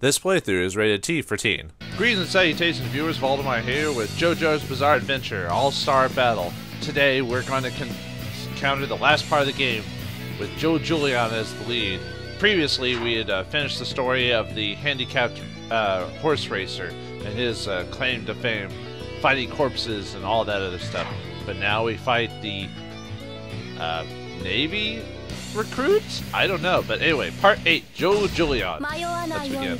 This playthrough is rated T for teen. Greetings and salutations, viewers. Vauldemare here with JoJo's Bizarre Adventure All-Star Battle. Today we're going to encounter the last part of the game with Joe Julian as the lead. Previously we had finished the story of the handicapped horse racer and his claim to fame, fighting corpses and all that other stuff. But now we fight the Navy recruits? I don't know, but anyway, part 8, Joe Julian. Let's begin.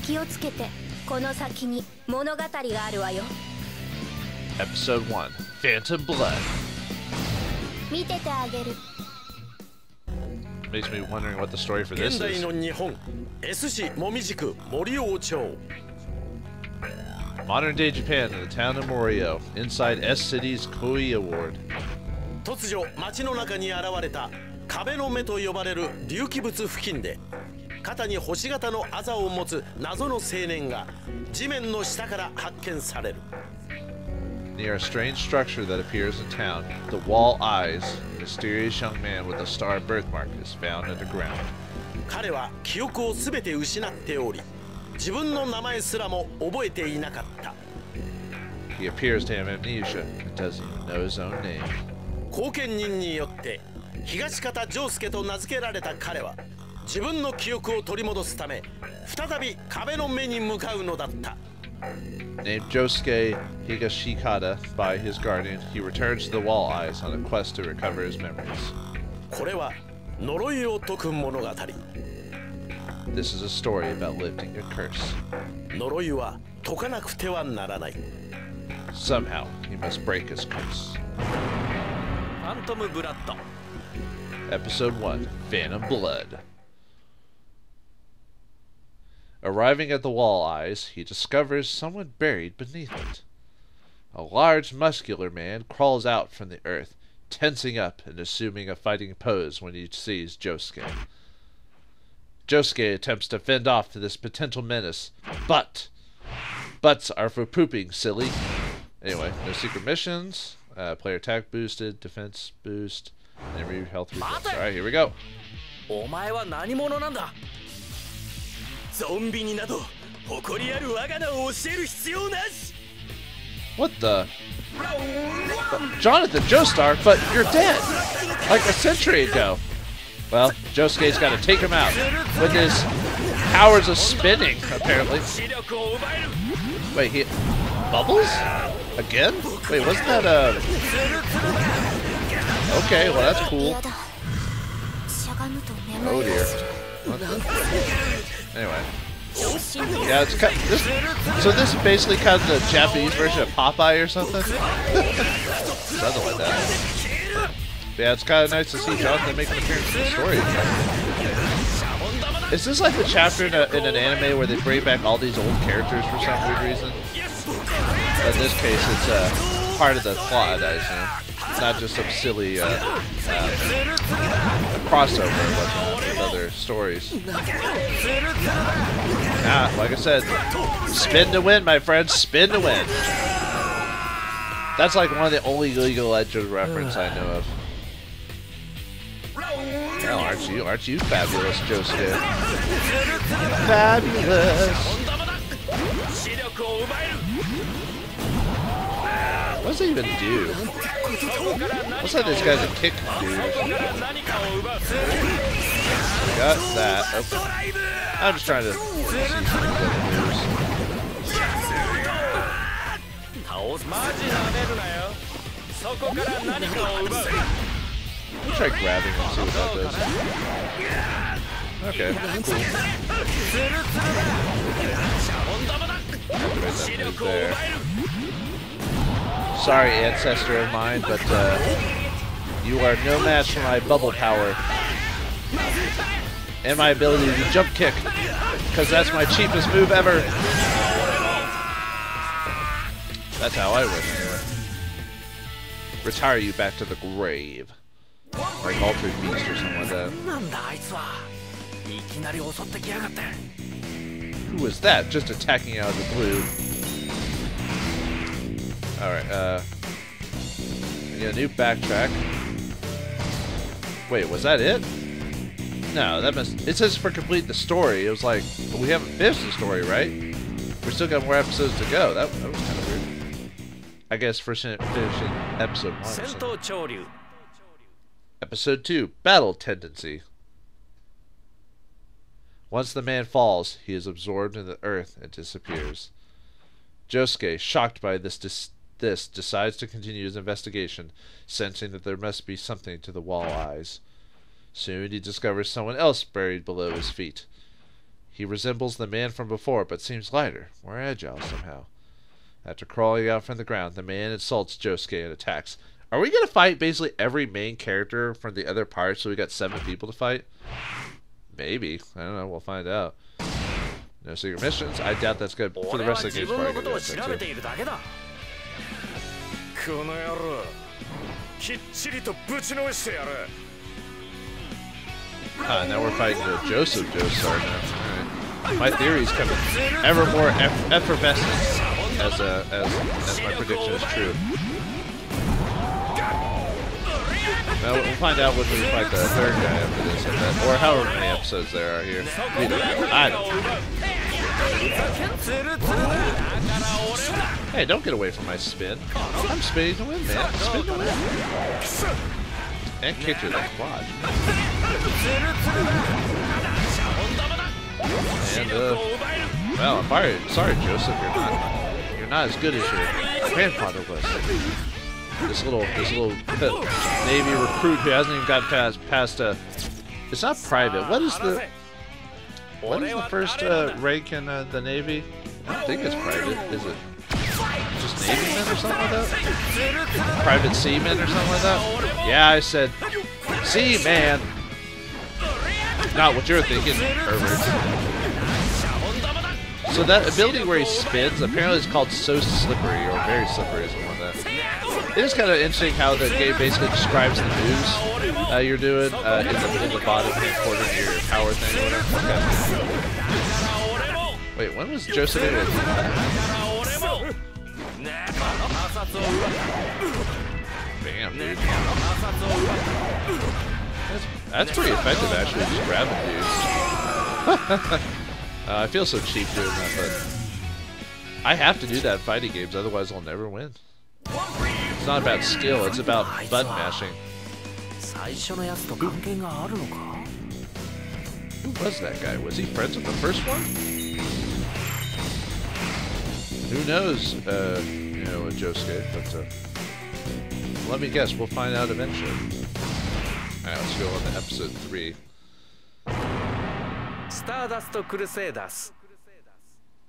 Episode 1, Phantom Blood. Makes me wondering what the story for this is. Modern day Japan in the town of Morio, inside S City's Koi Award. 壁の目と呼ばれる隆起物付近で肩に星型のあざを持つ謎の青年が地面の下から発見される。 Near a strange structure that appears in town, the wall eyes, a mysterious young man with a star birthmark is found underground. 彼は記憶をすべて失っており、自分の名前すらも覚えていなかった。 He appears to have amnesia and doesn't even know his own name. 後見人によって東方丈介と名付けられた彼は自分の記憶を取り戻すため再び壁の目に向かうのだった。 Named Josuke Higashikata by his guardian, he returns to the Wall Eyes on a quest to recover his memories. これは呪いを解く物語。 This is a story about lifting a curse. 呪いは解かなくてはならない。 Somehow, he must break his curse. Episode 1, Phantom Blood. Arriving at the Wall Eyes, he discovers someone buried beneath it. A large, muscular man crawls out from the earth, tensing up and assuming a fighting pose when he sees Josuke. Josuke attempts to fend off this potential menace, but butts are for pooping, silly. Anyway, no secret missions. Player attack boosted, defense boost, and health refills. Alright, here we go. What the? Jonathan Joestar, but you're dead! Like a century ago. Well, Josuke's got to take him out with his powers of spinning, apparently. Wait, he... Bubbles? Again? Wait, wasn't that Okay, well that's cool. Oh dear. Anyway. Yeah, it's kind of, so this is basically kind of the Japanese version of Popeye or something? Something like that. But yeah, it's kind of nice to see Jonathan make an appearance in the story. Is this like the chapter in an anime where they bring back all these old characters for some weird reason? In this case, it's part of the plot, I assume. Not just some silly crossover with other stories. Nah, like I said, spin to win, my friends, spin to win. That's like one of the only League of Legends reference I know of. Well, aren't you fabulous, Josuke? Fabulous! What does it even do? Looks like this guy's a kick dude. Got that. Okay. I'm just trying to see some of the moves. Let me try grabbing him and see what that does. Okay, cool. There. Sorry, ancestor of mine, but you are no match for my bubble power and my ability to jump kick, because that's my cheapest move ever. That's how I win, anyway. Retire you back to the grave, like Altered Beast or something like that. Who was that? Just attacking out of the blue. Alright, we get a new backtrack. Wait, was that it? No, that must. It says for complete the story. It was like, but we haven't finished the story, right? We still got more episodes to go. That was kind of weird. I guess for finishing episode 1 or something. Episode 2, Battle Tendency. Once the man falls, he is absorbed in the earth and disappears. Josuke, shocked by this, decides to continue his investigation, sensing that there must be something to the wall eyes. Soon he discovers someone else buried below his feet. He resembles the man from before, but seems lighter, more agile somehow. After crawling out from the ground, the man insults Josuke and attacks. Are we going to fight basically every main character from the other parts, so we got 7 people to fight? Maybe. I don't know. We'll find out. No secret missions? I doubt that's good. For the rest of the game's probably going to do that too. Now we're fighting the Joseph Joestar now. Right. My theory's coming ever more effervescent as my prediction is true. Now we'll find out when we fight the 3rd guy after this, or however many episodes there are here. I don't know. Hey, don't get away from my spin. I'm spinning to win, man. Spin to win. And kick you in the quad. And well, I'm sorry, Joseph, you're not as good as your grandfather was. This little Navy recruit who hasn't even gotten past it's not private. What is the first rank in the Navy? I don't think it's private. Is it just Navy men or something like that? Private seaman or something like that? Yeah, I said seaman. Not what you're thinking, pervert. So that ability where he spins, apparently it's called So Slippery, or Very Slippery, or something like that. It is kind of interesting how the game basically describes the moves you're doing in the bottom hand corner of your power thing or whatever. Okay. Wait, when was Joseph able to do that? Bam, dude. That's pretty effective, actually, just grabbing dudes. I feel so cheap doing that, but I have to do that in fighting games, otherwise I'll never win. It's not about skill, it's about button mashing. Who was that guy? Was he friends with the first one? Who knows, you know, Josuke, but let me guess, we'll find out eventually. Alright, let's go on to episode 3.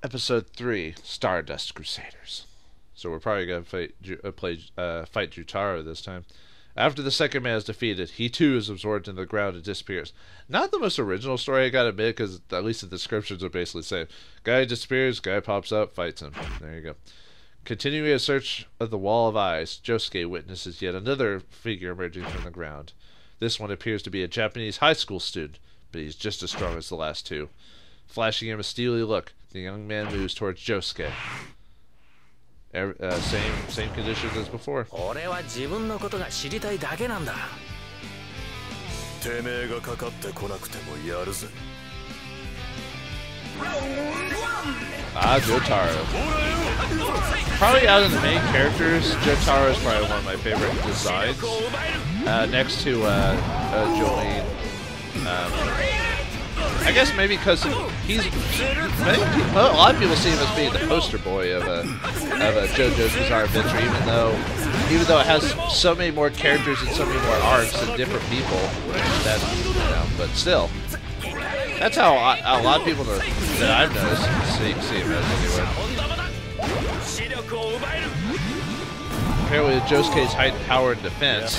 Episode 3, Stardust Crusaders. So we're probably going to fight Jutaro this time. After the second man is defeated, he too is absorbed into the ground and disappears. Not the most original story, I gotta admit, because at least the descriptions are basically the same. Guy disappears, guy pops up, fights him. There you go. Continuing a search of the Wall of Eyes, Josuke witnesses yet another figure emerging from the ground. This one appears to be a Japanese high school student, but he's just as strong as the last two. Flashing him a steely look, the young man moves towards Josuke. Same conditions as before. Jotaro. Probably out of the main characters, Jotaro is probably one of my favorite designs. Next to Jolene. I guess maybe because he's. A lot of people see him as being the poster boy of JoJo's Bizarre Adventure, even though it has so many more characters and so many more arcs and different people. That, you know, but still, that's how a lot of people that I've noticed see him as anyway. Apparently, with Josuke's height, power, and defense,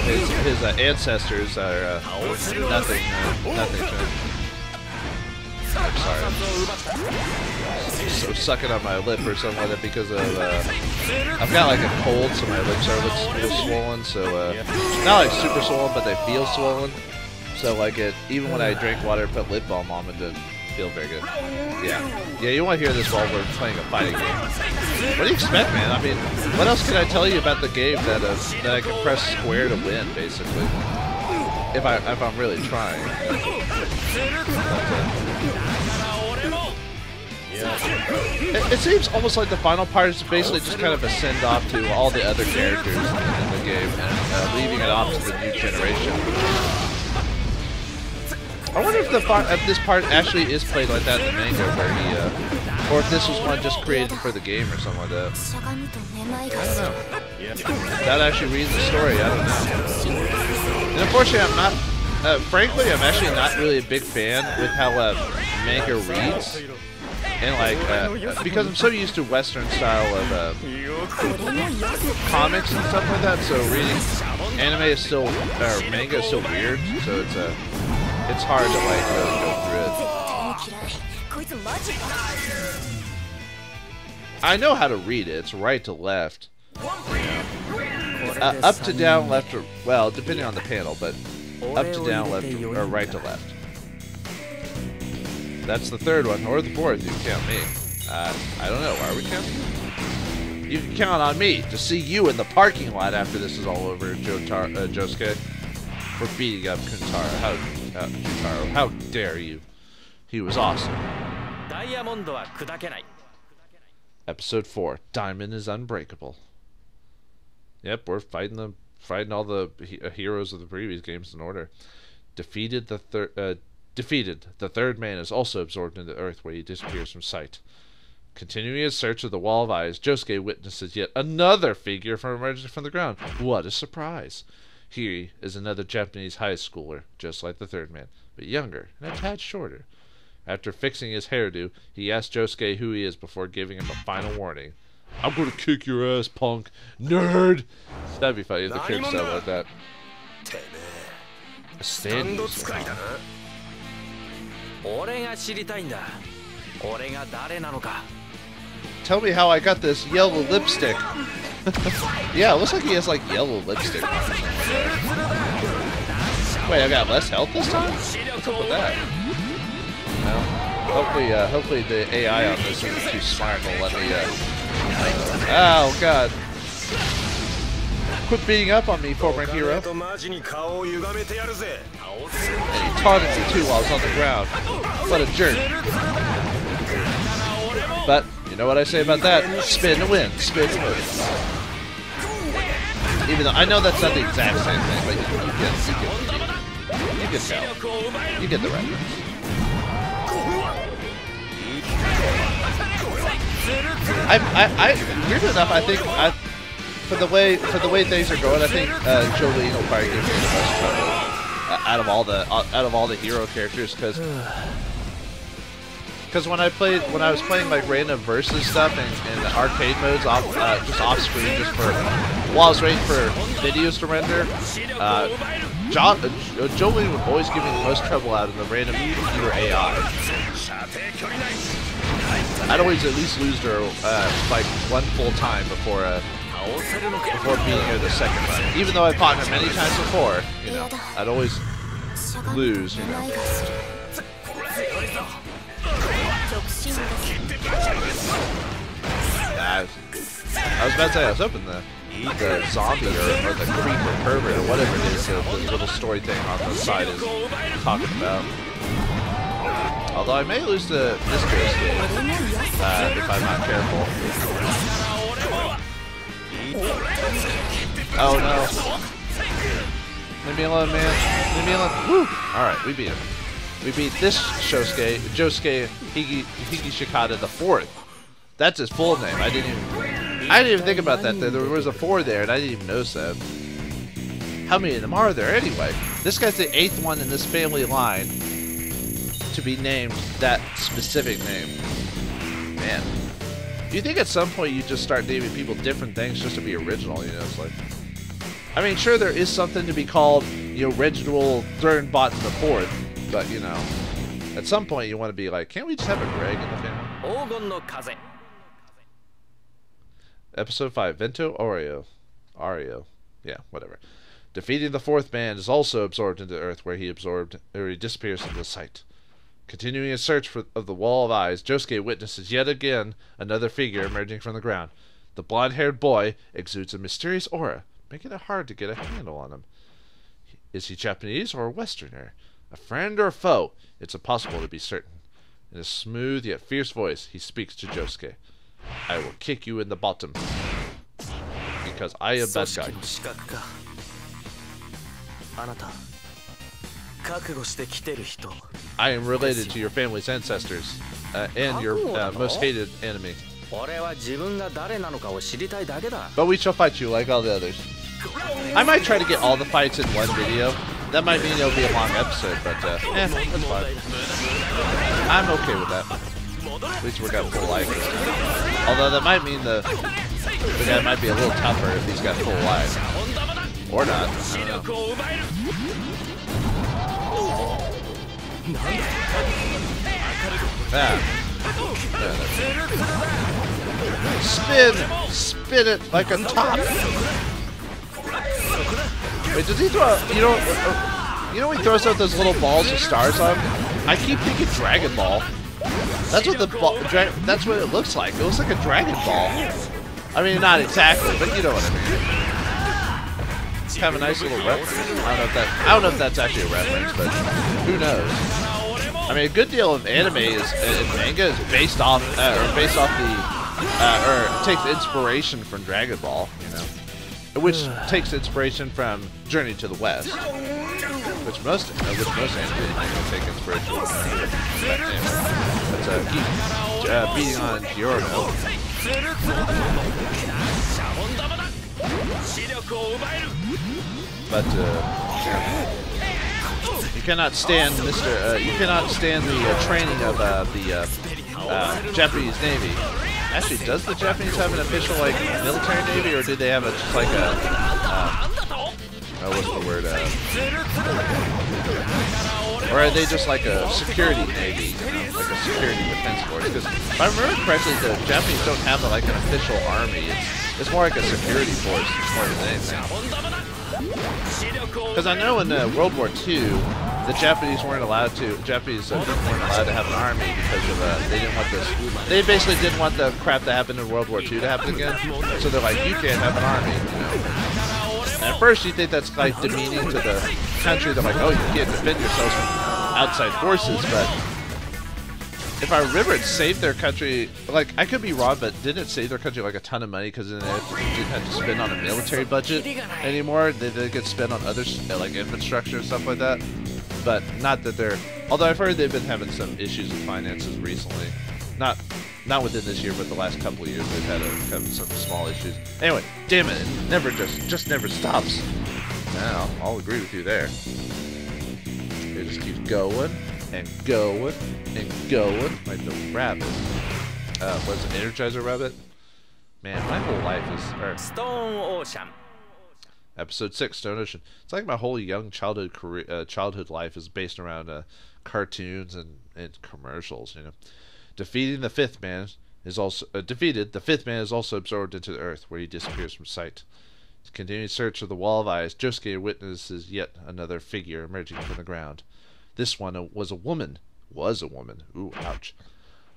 his ancestors are nothing to him. I'm sorry. I'm so sucking on my lip or something like that because of I've got like a cold, so my lips are a little swollen. So not like super swollen, but they feel swollen. So like even when I drink water and put lip balm on, it doesn't feel very good. Yeah. You want to hear this while we're playing a fighting game. What do you expect, man? I mean, what else can I tell you about the game that I can press square to win, basically? if I'm really trying. It seems almost like the final part is basically just kind of a send-off to all the other characters in the game, leaving it off to the new generation. I wonder if this part actually is played like that in the manga, where he, or if this was one just created for the game or something like that. I don't know. Without actually reading the story, I don't know. And unfortunately, I'm not. Frankly, I'm actually not really a big fan with how manga reads. And like, because I'm so used to Western style of comics and stuff like that, so reading anime is still, or manga is still weird. So it's hard to like really go through it. I know how to read it. It's right to left, up to down, left or well, depending on the panel, but up to down, left or right to left. That's the third one, or the fourth, you can count me. I don't know, are we counting? You can count on me to see you in the parking lot after this is all over, Josuke, for beating up Kuntaro. How dare you? He was awesome. Episode 4, Diamond is Unbreakable. Yep, we're fighting all the heroes of the previous games in order. Defeated, the third man is also absorbed into the earth, where he disappears from sight. Continuing his search of the Wall of Eyes, Josuke witnesses yet another figure emerging from the ground. What a surprise! Here is another Japanese high schooler, just like the third man, but younger and a tad shorter. After fixing his hairdo, he asks Josuke who he is before giving him a final warning. I'm gonna kick your ass, punk! Nerd! That'd be funny if the kids sound like that. A stand user. Tell me how I got this yellow lipstick. Yeah, it looks like he has like yellow lipstick on. Wait, I got less health this time? What's up with that? Well, hopefully the AI on this isn't too smart and will let me, oh god. Quit beating up on me, former hero. And he taunted me too while I was on the ground. What a jerk. But, you know what I say about that? Spin to win. Spin to win. Even though I know that's not the exact same thing, but you can tell. You get the reference. Weird enough, I think for the way things are going, I think Jolene will probably give me the most trouble out of all the hero characters, because when I was playing like random versus stuff in the arcade modes, just off screen, just while I was waiting for videos to render, Jolene would always give me the most trouble out of the random computer AI. I'd always at least lose her like one full time before beating her the second run. Even though I fought her many times before, you know, I'd always lose, you know. I was about to say, I was hoping the zombie or the creeper pervert or whatever it is, the little story thing on the side is talking about. Although I may lose to this ghost game if I'm not careful. Oh no. Leave me alone, man. Leave me alone. Woo! Alright, we beat him. We beat this Josuke Higashikata the 4th. That's his full name. I didn't even think about that. There was a 4 there, and I didn't even notice that. How many of them are there anyway? This guy's the 8th one in this family line to be named that specific name. Man. Do you think at some point you just start naming people different things just to be original, you know? It's like, I mean, sure, there is something to be called, you know, Reginald Thurnbot the 4th, but, you know, at some point you want to be like, can't we just have a Greg in the family? Episode 5, Vento Ario. Yeah, whatever. Defeating the 4th man is also absorbed into the earth, where he disappears into sight. Continuing his search of the Wall of Eyes, Josuke witnesses yet again another figure emerging from the ground. The blonde-haired boy exudes a mysterious aura, making it hard to get a handle on him. Is he Japanese or a Westerner? A friend or a foe? It's impossible to be certain. In a smooth yet fierce voice, he speaks to Josuke. I will kick you in the bottom. Because I am that guy. I am related to your family's ancestors and your most hated enemy. But we shall fight you like all the others. I might try to get all the fights in one video. That might mean it'll be a long episode, but that's fine. I'm okay with that. At least we got full life. Although that might mean the guy might be a little tougher if he's got full life. Or not. I don't know. Spin it like a top. Wait, does he throw? You know he throws out those little balls with stars on? I keep thinking Dragon Ball. That's what that's what it looks like. It looks like a Dragon Ball. I mean, not exactly, but you know what I mean. Have a nice little reference. I don't know if that's actually a reference, but who knows? I mean, a good deal of anime and manga is based off takes inspiration from Dragon Ball, you know, which takes inspiration from Journey to the West, which most anime take inspiration from. Let's keep beating on Hirohiko. But you cannot stand you cannot stand the training of the Japanese Navy. Actually, does the Japanese have an official like military navy, or do they have just like a what's the word? Or are they just like a security navy, you know, like a security defense force? Because if I remember correctly, the Japanese don't have like an official army. It's more like a security force more than anything. Because I know in World War II, the Japanese weren't allowed to. Japanese weren't allowed to have an army because of they didn't want this. They basically didn't want the crap that happened in World War II to happen again. So they're like, you can't have an army. You know? And at first, you think that's like demeaning to the country. They're like, oh, you can't defend yourselves from outside forces. But if I remember, it saved their country. Like, I could be wrong, but didn't it save their country like a ton of money because then they didn't have to spend on a military budget anymore? They could spend on other like infrastructure and stuff like that. But not that they're. Although I've heard they've been having some issues with finances recently. Not within this year, but the last couple of years they've had some small issues. Anyway, damn it, it never just never stops. Now, I'll agree with you there. It just keeps going and going and going like the rabbit. What's an Energizer Rabbit? Man, my whole life is. Stone Ocean. Episode 6, Stone Ocean. It's like my whole young childhood life is based around cartoons and commercials. You know, defeating the fifth man is also defeated. The fifth man is also absorbed into the earth, where he disappears from sight. Continuing search of the wall of eyes, Josuke witnesses yet another figure emerging from the ground. This one was a woman. Ooh, ouch.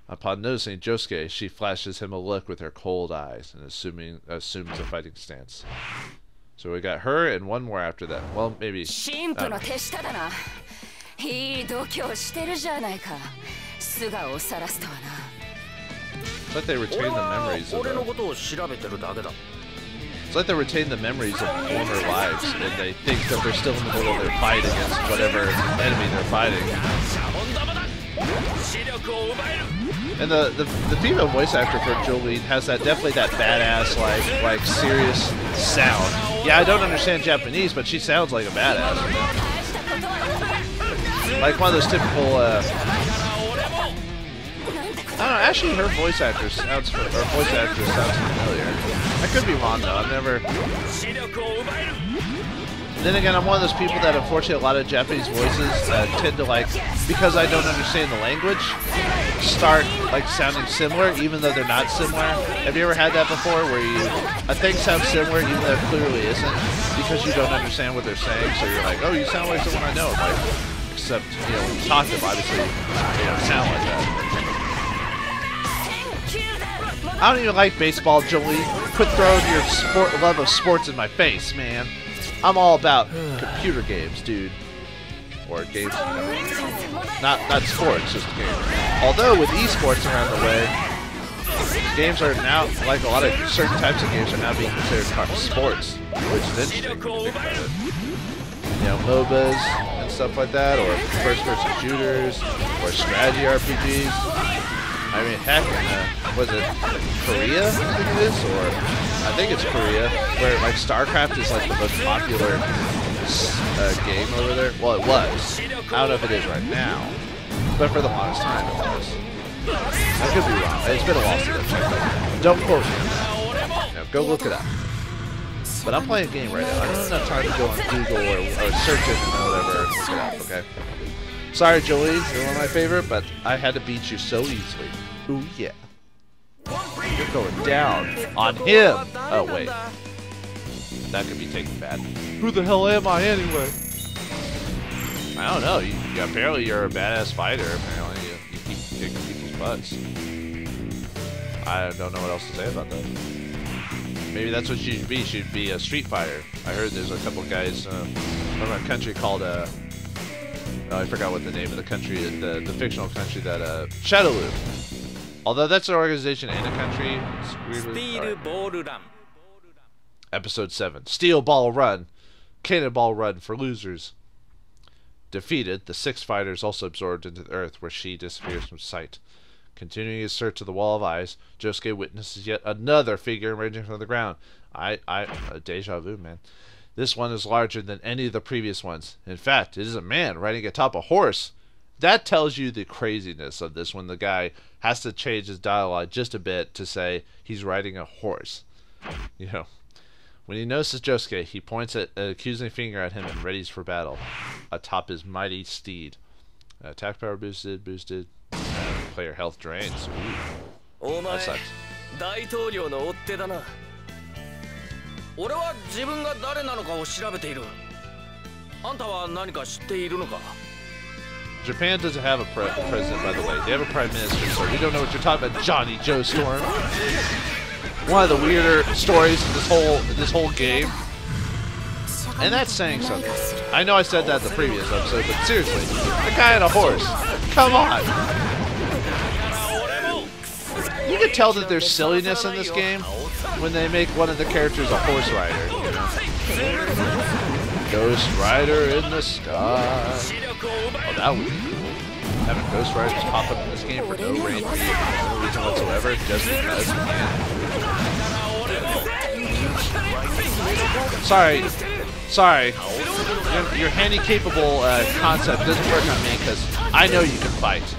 Upon noticing Josuke, she flashes him a look with her cold eyes and assumes a fighting stance. So we got her and one more after that. Well, maybe. I thought they retained the memories of it's like they retain the memories of former lives, and they think that they're still in the middle of their fight against whatever enemy they're fighting. And the female voice actor for Jolene has definitely that badass like serious sound. Yeah, I don't understand Japanese, but she sounds like a badass. You know? Like one of those typical. I don't know. Actually, her voice actor sounds familiar. I could be wrong though. I've never. Then again, I'm one of those people that unfortunately a lot of Japanese voices tend to because I don't understand the language, start sounding similar even though they're not similar. Have you ever had that before where a thing sounds similar even though it clearly isn't because you don't understand what they're saying, so you're like, oh, you sound like someone I know. Except, when you talk to them, obviously they don't sound like that. I don't even like baseball, Jolie. Quit throwing your love of sports in my face, man. I'm all about computer games, dude. Or games, not sports, just games. Although with esports around the way, games are now, like a lot of certain types of games are now being considered part of sports, which is interesting when you think about it. You know, MOBAs and stuff like that, or first-person shooters, or strategy RPGs. I mean, heck, was it Korea, I think it is, or I think it's Korea, where like StarCraft is like the most popular game over there. Well, it was. I don't know if it is right now, but for the longest time it was. I could be wrong. It's been a while since I've checked it. Don't quote me. No, go look it up. But I'm playing a game right now. I don't have enough time to go on Google or search it or whatever and look it up, okay? Sorry, Jolie, you're one of my favorite, but I had to beat you so easily. Ooh, yeah. You're going down on him. Oh, wait. That could be taken bad. Who the hell am I anyway? I don't know. Apparently you're a badass fighter. Apparently you keep kicking people's butts. I don't know what else to say about that. Maybe that's what she should be. She should be a street fighter. I heard there's a couple guys from a country called I forgot what the name of the country, the fictional country that Shadowloop. Although that's an organization and a country. It's weirdly hard. Episode 7. Steel Ball Run. Cannonball Run for losers. Defeated, the 6 fighters also absorbed into the earth, where she disappears from sight. Continuing his search of the Wall of Eyes, Josuke witnesses yet another figure emerging from the ground. Deja vu, man. This one is larger than any of the previous ones. In fact, it is a man riding atop a horse. That tells you the craziness of this when the guy has to change his dialogue just a bit to say he's riding a horse. You know. When he notices Josuke, he points an accusing finger at him and readies for battle. Atop his mighty steed. Attack power boosted. Player health drains. Ooh. That sucks. Japan doesn't have a president, by the way. They have a prime minister, so we don't know what you're talking about, Johnny Joe Storm. One of the weirder stories in this whole game. And that's saying something. I know I said that in the previous episode, but seriously, the guy on a horse. Come on. You can tell that there's silliness in this game when they make one of the characters a horse rider. You know? Ghost Rider in the sky. Oh, that would be cool. Having Ghost Riders pop up in this game for no reason whatsoever, just because you can. Sorry. Your handy-capable concept doesn't work on me because I know you can fight.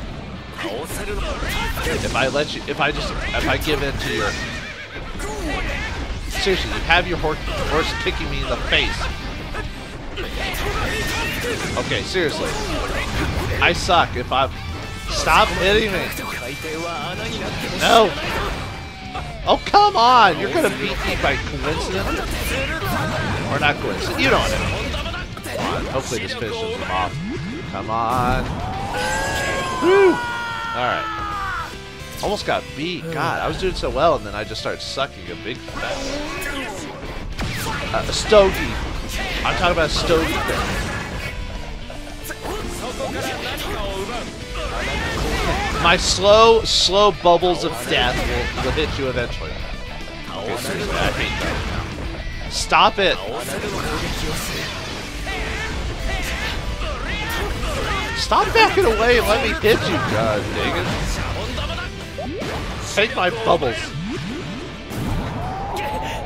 If I give in to your, seriously, you have your horse kicking me in the face. Okay, seriously, I suck. Stop hitting me. No. Oh, come on! You're gonna beat me by coincidence? Or not coincidence? You don't know. Come on. Hopefully this finishes him off. Come on. Woo! Alright. Almost got beat. God, I was doing so well, and then I just started sucking a big fat a stogie. I'm talking about a stogie thing. My slow bubbles of death will hit you eventually. Okay, seriously, I hate that now. Stop it! Stop backing away and let me hit you, god dang it. Take my bubbles.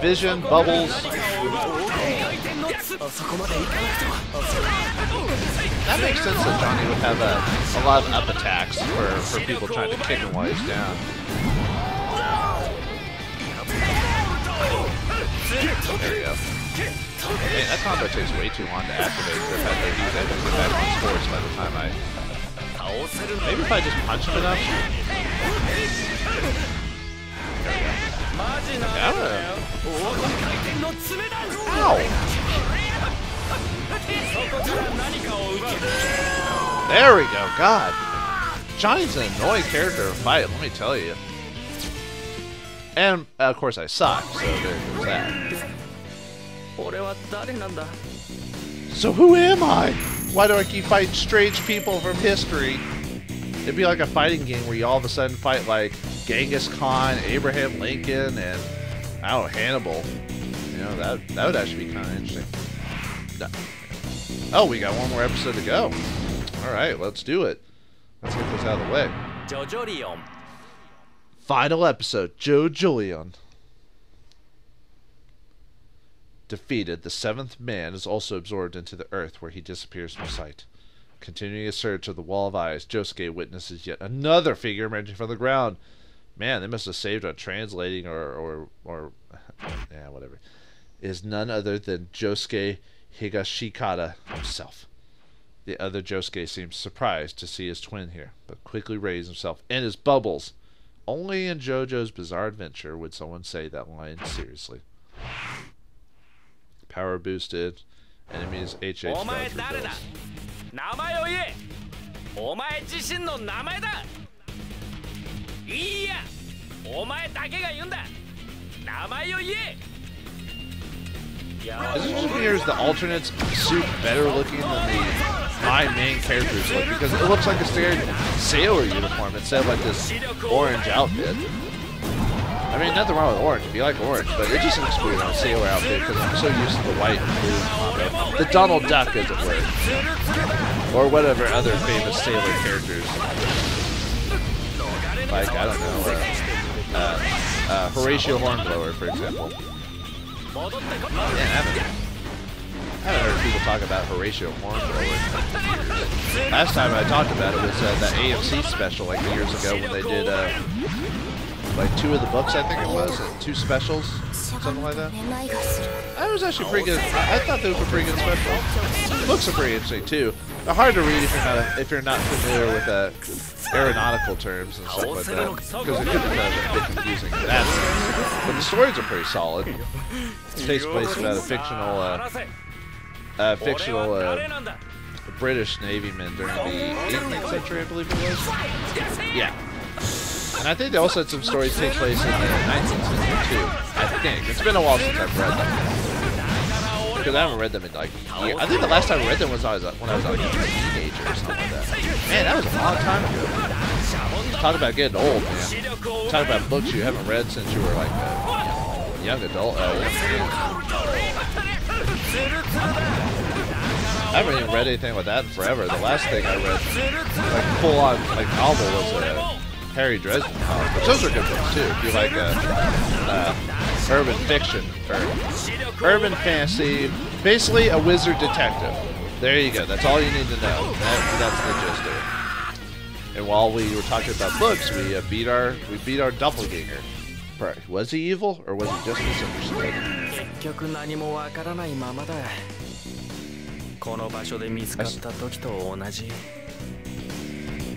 Vision, bubbles. That makes sense that Johnny would have a lot of up attacks for people trying to kick him while he's down. There we go. Man, that combo takes way too long to activate. If I had to use it to get back on sports by the time I... Maybe if I just punch him enough? There we go. Ow! There we go, God. Johnny's an annoying character to fight, let me tell you. And, of course, I suck, so there's that. So who am I? Why do I keep fighting strange people from history? It'd be like a fighting game where you all of a sudden fight like Genghis Khan, Abraham Lincoln, and I don't know, Hannibal. You know, that would actually be kind of interesting. No. Oh, we got one more episode to go. Alright, let's do it. Let's get this out of the way. JoJo's. Final episode, JoJo's. Defeated, the seventh man is also absorbed into the earth, where he disappears from sight. Continuing his search of the Wall of Eyes, Josuke witnesses yet another figure emerging from the ground. Man, they must have saved on translating or yeah, whatever. It is none other than Josuke Higashikata himself. The other Josuke seems surprised to see his twin here, but quickly raises himself and his bubbles. Only in JoJo's Bizarre Adventure would someone say that line seriously. Power boosted. Enemies HH. Is it just me or is the alternate's suit better looking than my main character's look? Because it looks like a standard sailor uniform instead of like this orange outfit. I mean, nothing wrong with orange. If you like orange, but it just looks weird on a sailor outfit because I'm so used to the white and blue combo. The Donald Duck, as it were. Or whatever other famous sailor characters. Like, I don't know, Horatio Hornblower, for example. Man, I haven't heard people talk about Horatio Hornblower. Last time I talked about it was that AMC special like years ago when they did like 2 of the books, I think it was, 2 specials, something like that. That was actually pretty good. I thought those were pretty good specials. The books are pretty interesting too. They're hard to read if you're not familiar with aeronautical terms and stuff like that, because it could be a bit confusing in that sense. But the stories are pretty solid. It takes place about a fictional British Navyman during the 18th century, I believe it was. Yeah. And I think they also had some stories take place in the 19th century too. I think. It's been a while since I've read them. Because I haven't read them in like years. I think the last time I read them was when I was like a teenager or something like that. Man, that was a long time ago. Talk about getting old, man. Talk about books you haven't read since you were like a young adult. I haven't even read anything like that in forever. The last thing I read, like full-on like novel, was Harry Dresden comic. But those are good books too. If you like urban fiction or urban fantasy, basically a wizard detective. There you go. That's all you need to know. That's the gist of it. And while we were talking about books, we beat our doppelganger. Was he evil or was he just misunderstood?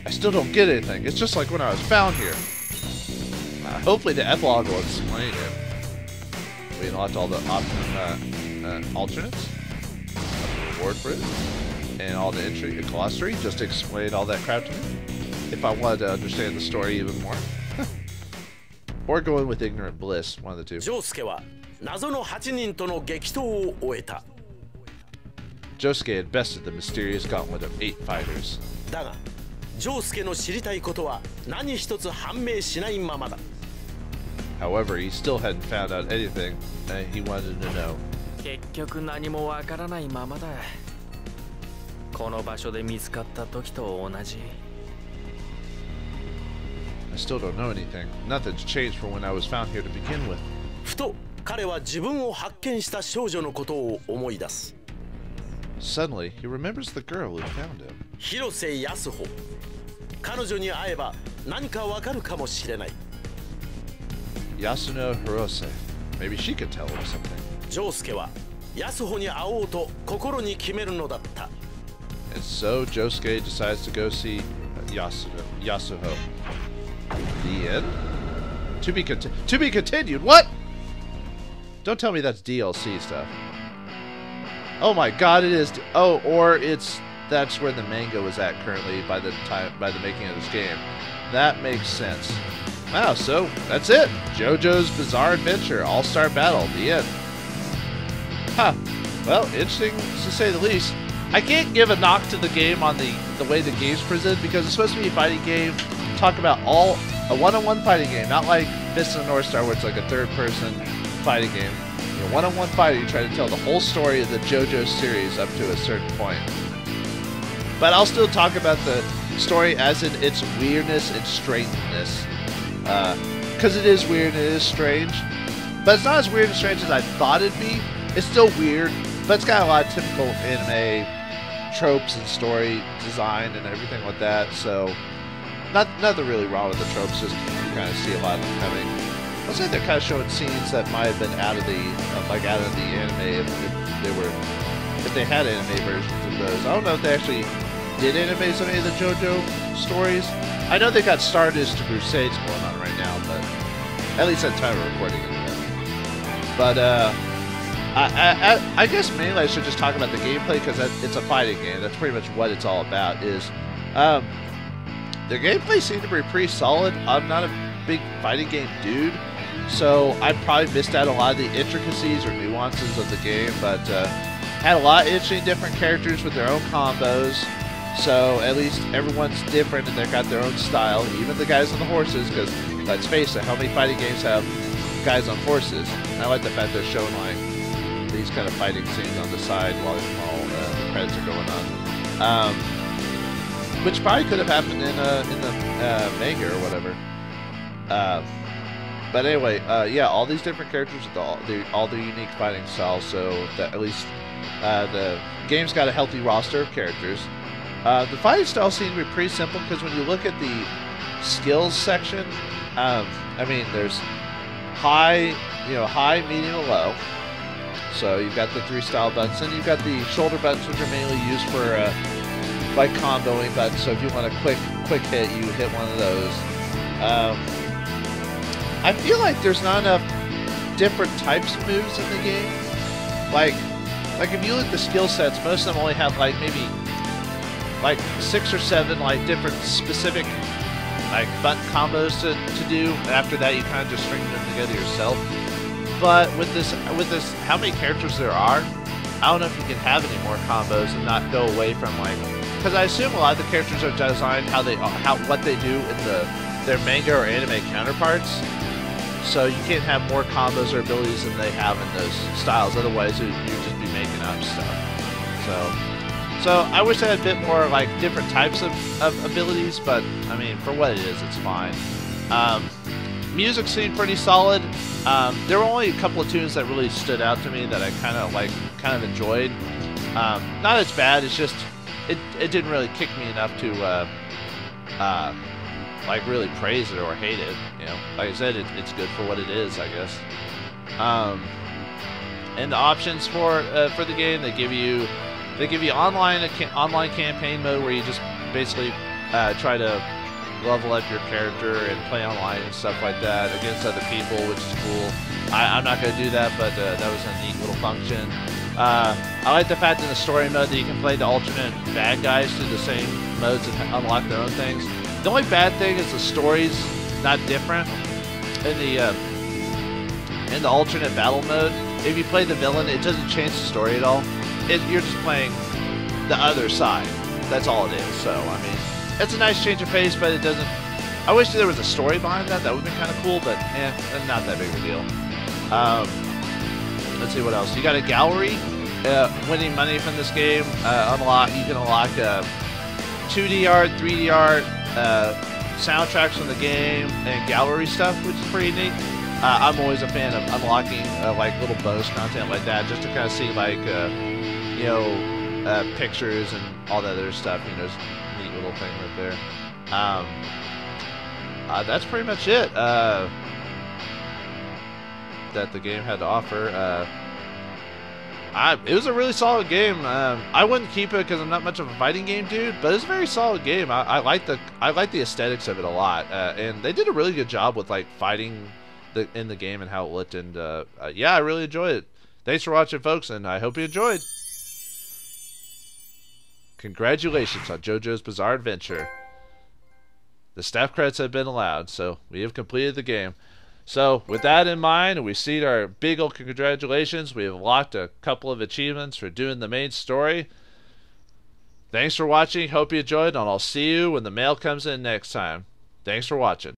I still don't get anything. It's just like when I was found here. Hopefully the epilogue will explain it. We unlocked all the alternates. Reward for it. And all the entry and glossary just to explain all that crap to me. If I wanted to understand the story even more. Or go in with ignorant bliss, one of the two. Josuke had bested the mysterious gauntlet of 8 fighters. However, he still hadn't found out anything he wanted to know. I still don't know anything. Nothing's changed from when I was found here to begin with. Suddenly, he remembers the girl who found him. Yasuno Hirose. Maybe she could tell him something. And so Josuke decides to go see Yasuho. The end? To be continued. What? Don't tell me that's DLC stuff. Oh my god, it is. Oh, or that's where the manga was at currently by the making of this game. That makes sense. Wow, so that's it. JoJo's Bizarre Adventure All-Star Battle. The end. Huh. Well, interesting to say the least. I can't give a knock to the game on the way the game's presented because it's supposed to be a fighting game. Talk about a one-on-one fighting game, not like Fist of the North Star where it's like a third-person fighting game. You know, one-on-one fighting, you try to tell the whole story of the JoJo's series up to a certain point. But I'll still talk about the story as in its weirdness and strangeness. Because it is weird and it is strange. But it's not as weird and strange as I thought it'd be. It's still weird, but it's got a lot of typical anime tropes and story design and everything like that. So, nothing really wrong with the tropes, just you kind of see a lot of them coming. I'll say they're kind of showing scenes that might have been out of the anime if they had anime versions of those. I don't know if they actually did anime some of the JoJo stories. I know they got Stardust to Crusades going on right now, but at least at time of recording it. But I guess mainly I should just talk about the gameplay because it's a fighting game. That's pretty much what it's all about. The gameplay seemed to be pretty solid. I'm not a big fighting game dude, so I probably missed out on a lot of the intricacies or nuances of the game, but had a lot of interesting different characters with their own combos. So at least everyone's different and they've got their own style, even the guys on the horses, because let's face it, how many fighting games have guys on horses? And I like the fact they're showing like these kind of fighting scenes on the side while the credits are going on. Which probably could have happened in the manga or whatever. But anyway, yeah, all these different characters with all their unique fighting styles, so that at least the game's got a healthy roster of characters. The fighting style seems to be pretty simple because when you look at the skills section, I mean, there's high, medium, and low. So you've got the 3 style buttons, and you've got the shoulder buttons, which are mainly used for like comboing buttons. So if you want a quick hit, you hit one of those. I feel like there's not enough different types of moves in the game. Like if you look at the skill sets, most of them only have like maybe like 6 or 7 like different specific like button combos to do. And after that, you kind of just string them together yourself. But with this, how many characters there are, I don't know if you can have any more combos and not go away from like, because I assume a lot of the characters are designed what they do in their manga or anime counterparts. So you can't have more combos or abilities than they have in those styles. Otherwise, you'd just be making up stuff. So I wish I had a bit more like different types of abilities, but I mean, for what it is, it's fine. Music seemed pretty solid. There were only a couple of tunes that really stood out to me that I kind of enjoyed. Not as bad. It's just it didn't really kick me enough to like really praise it or hate it. You know, like I said, it's good for what it is, I guess. And the options for the game, they give you online campaign mode where you just basically try to level up your character and play online and stuff like that against other people, which is cool. I'm not going to do that, but that was a neat little function. I like the fact in the story mode that you can play the alternate bad guys through the same modes and unlock their own things. The only bad thing is the story's not different in the alternate battle mode. If you play the villain, it doesn't change the story at all. You're just playing the other side. That's all it is. So, I mean, it's a nice change of pace, but it doesn't... I wish there was a story behind that. That would have been kind of cool, but not that big of a deal. Let's see what else. You got a gallery. Winning money from this game. You can unlock 2D art, 3D art, soundtracks from the game, and gallery stuff, which is pretty neat. I'm always a fan of unlocking like little bonus content like that, just to kind of see like pictures and all that other stuff. You know, just a neat little thing right there. That's pretty much it that the game had to offer. It was a really solid game. I wouldn't keep it because I'm not much of a fighting game dude, but it's a very solid game. I like the aesthetics of it a lot, and they did a really good job with like fighting in the game and how it looked. And yeah, I really enjoyed it. Thanks for watching, folks, and I hope you enjoyed. Congratulations on JoJo's Bizarre Adventure. The staff credits have been allowed, so we have completed the game. So with that in mind, we see our big old congratulations. We have locked a couple of achievements for doing the main story. Thanks for watching. Hope you enjoyed, and I'll see you when the mail comes in next time. Thanks for watching.